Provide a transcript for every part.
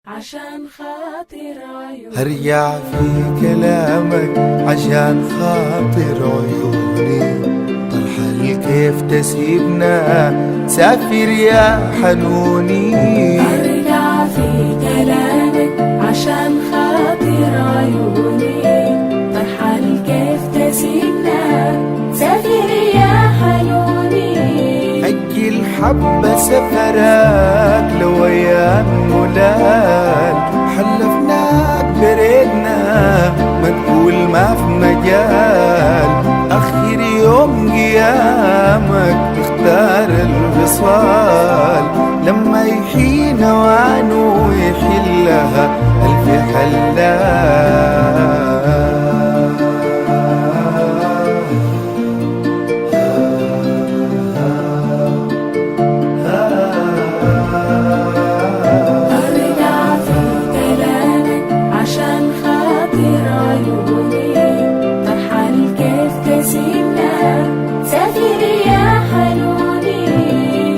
عشان خاطر عيوني هرجع في كلامك عشان خاطر عيوني. ترحل كيف تسيبنا سافر يا حنوني. هرجع في كلامك عشان خاطر عيوني. ترحل كيف تسيبنا سافر يا حنوني. أجل حبة سفرك لو أيام مولال. حلفناك بريدنا ما تقول ما في مجال. آخر يوم قيامك اختار الوصال. لما يحين وانه يحلها ألف حلال.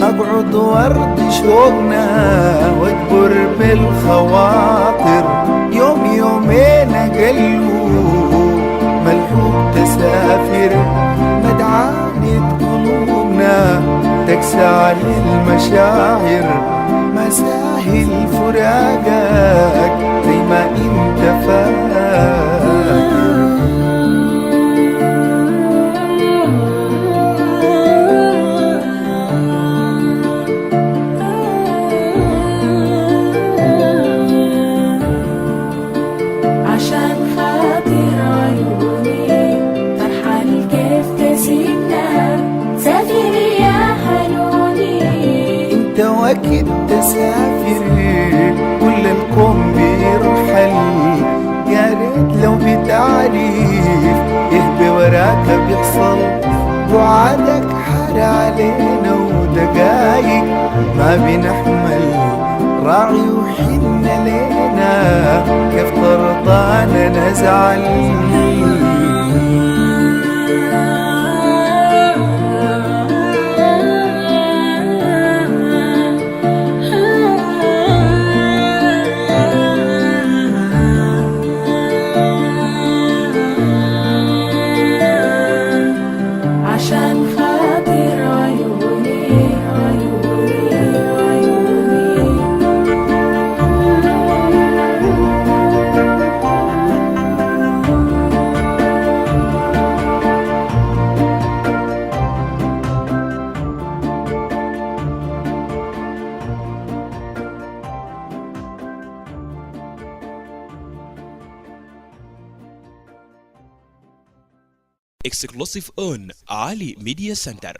أقعد ورد شوقنا واكبر بالخواطر. يوم يومين أقلوا ملحوق تسافر. مدعانة قلوبنا تكسى للمشاعر. ما ساهل فراقك زي ما انت فاكر. وأكيد تسافر كل الكون بيرحل. يا ريت لو بتعرف إيه بوراك بيحصل. وعدك حار علينا ودقايق ما بنحمل. راعي وحن لينا كيف ترضانا نزعل. Exclusive on Ali Media Center.